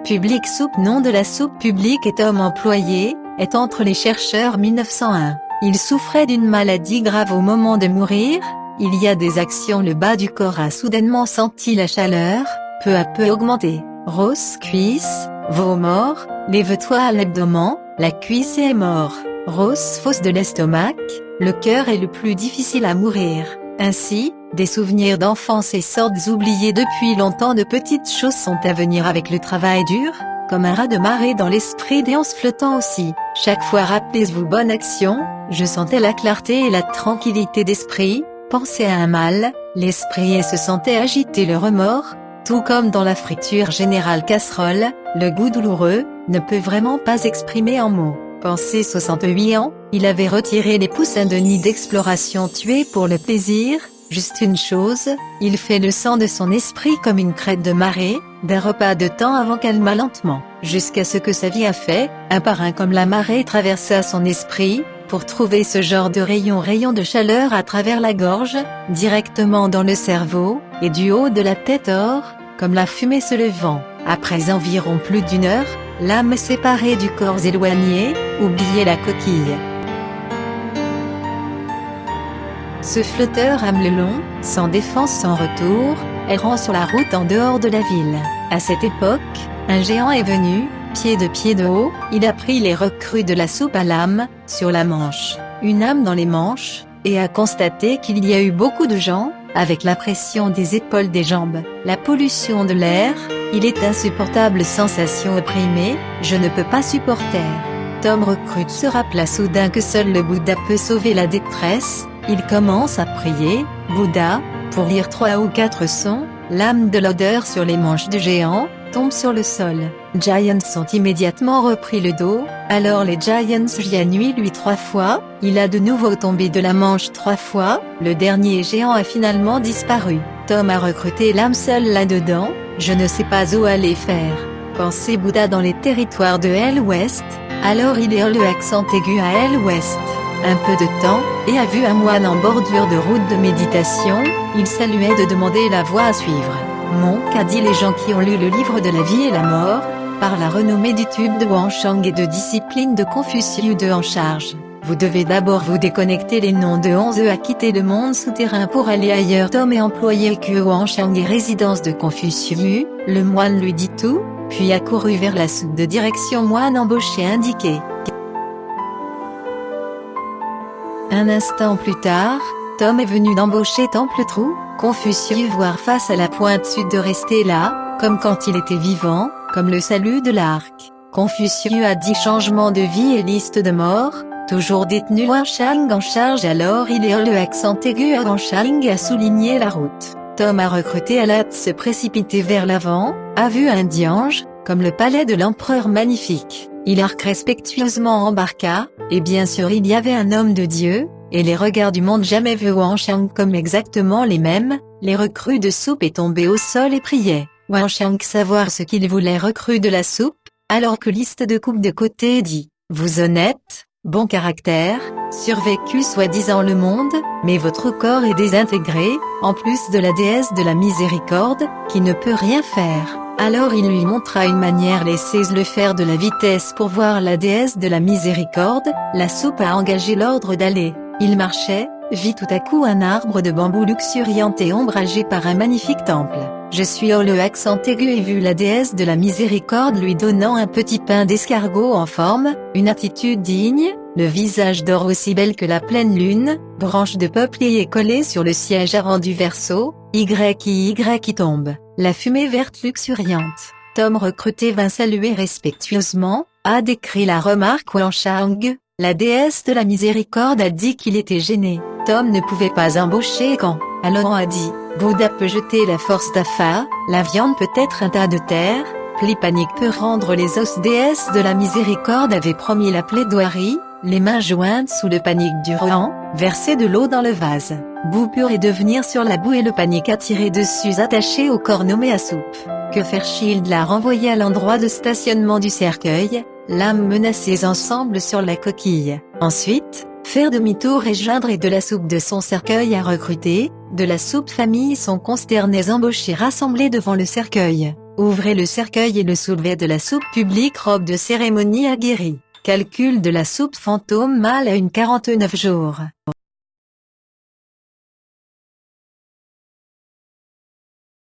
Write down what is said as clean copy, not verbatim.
Public Soup. Nom de la soupe publique et homme employé, est entre les chercheurs 1901. Il souffrait d'une maladie grave au moment de mourir. Il y a des actions. Le bas du corps a soudainement senti la chaleur, peu à peu augmenter. Rose cuisse, veau mort, lève-toi à l'abdomen, la cuisse est mort. Rose fosse de l'estomac, le cœur est le plus difficile à mourir. Ainsi, des souvenirs d'enfance et sortes oubliés depuis longtemps de petites choses sont à venir avec le travail dur, comme un raz de marée dans l'esprit des anses flottant aussi. Chaque fois rappelez-vous bonne action, je sentais la clarté et la tranquillité d'esprit, pensez à un mal, l'esprit et se sentait agiter le remords, tout comme dans la friture générale casserole, le goût douloureux, ne peut vraiment pas exprimer en mots. Pensez 68 ans, il avait retiré les poussins de nid d'exploration tués pour le plaisir, juste une chose, il fait le sang de son esprit comme une crête de marée, d'un repas de temps avant calma lentement, jusqu'à ce que sa vie a fait, un par un comme la marée traversa son esprit, pour trouver ce genre de rayon de chaleur à travers la gorge, directement dans le cerveau, et du haut de la tête or, comme la fumée se levant. Après environ plus d'une heure, l'âme séparée du corps éloigné, oubliait la coquille. Ce flotteur âme le long, sans défense sans retour, errant sur la route en dehors de la ville. À cette époque, un géant est venu, pied de haut, il a pris les recrues de la soupe à l'âme, sur la manche, une âme dans les manches, et a constaté qu'il y a eu beaucoup de gens, avec la pression des épaules des jambes, la pollution de l'air, il est insupportable sensation opprimée, je ne peux pas supporter. Tom recrute se rappela soudain que seul le Bouddha peut sauver la détresse, il commence à prier, Bouddha, pour lire 3 ou 4 sons, l'âme de l'odeur sur les manches du géant, tombe sur le sol. Giants ont immédiatement repris le dos, alors les Giants nuit lui 3 fois, il a de nouveau tombé de la manche 3 fois, le dernier géant a finalement disparu. Tom a recruté l'âme seule là-dedans, je ne sais pas où aller faire. Pensez Bouddha dans les territoires de l'Ouest, alors il est le accent aigu à l'Ouest. Un peu de temps, et a vu un moine en bordure de route de méditation, il saluait de demander la voie à suivre. Monk a dit les gens qui ont lu le livre de la vie et la mort, par la renommée du tube de Huangshang et de discipline de Confucius de en charge. Vous devez d'abord vous déconnecter les noms de 11 à quitter le monde souterrain pour aller ailleurs. Tom est employé que Huangshang et résidence de Confucius, le moine lui dit tout, puis a couru vers la soupe de direction moine embauché indiqué. Un instant plus tard, Tom est venu d'embaucher Temple Trou, Confucius voir face à la pointe sud de rester là, comme quand il était vivant, comme le salut de l'arc. Confucius a dit changement de vie et liste de mort, toujours détenu Huangshang en charge alors il est le accent aigu à Huangshang a souligné la route. Tom a recruté à l'hâte se précipiter vers l'avant, a vu un diange, comme le palais de l'empereur magnifique. Il arc respectueusement embarqua, et bien sûr il y avait un homme de Dieu, et les regards du monde jamais vu Huangshang comme exactement les mêmes, les recrues de soupe est tombé au sol et priait. Huangshang savoir ce qu'il voulait recrues de la soupe, alors que liste de coupe de côté dit, vous honnête, bon caractère, survécu soi-disant le monde, mais votre corps est désintégré, en plus de la déesse de la miséricorde, qui ne peut rien faire. Alors il lui montra une manière laissez-le faire de la vitesse pour voir la déesse de la miséricorde, la soupe a engagé l'ordre d'aller. Il marchait, vit tout à coup un arbre de bambou luxuriant et ombragé par un magnifique temple. Je suis le accent aigu et vu la déesse de la miséricorde lui donnant un petit pain d'escargot en forme, une attitude digne, le visage d'or aussi belle que la pleine lune, branche de peuplier collée sur le siège avant du verso, Y tombe, la fumée verte luxuriante. Tom recruté vint saluer respectueusement, a décrit la remarque Huangshang, la déesse de la miséricorde a dit qu'il était gêné. Tom ne pouvait pas embaucher quand, alors a dit, Bouddha peut jeter la force d'Afa, la viande peut être un tas de terre, pli panique peut rendre les os. Déesse de la miséricorde avait promis la plaidoirie, les mains jointes sous le panique du Rohan, verser de l'eau dans le vase, boue pure et devenir sur la boue et le panique attiré dessus attaché au corps nommé à soupe. Que faire? Shield l'a renvoyé à l'endroit de stationnement du cercueil, l'âme menacée ensemble sur la coquille. Ensuite, faire demi-tour et joindre de la soupe de son cercueil à recruter, de la soupe famille sont consternés embauchés rassemblés devant le cercueil. Ouvrez le cercueil et le soulevez de la soupe publique, robe de cérémonie aguerrie. Calcul de la soupe fantôme mâle à une 49 jours.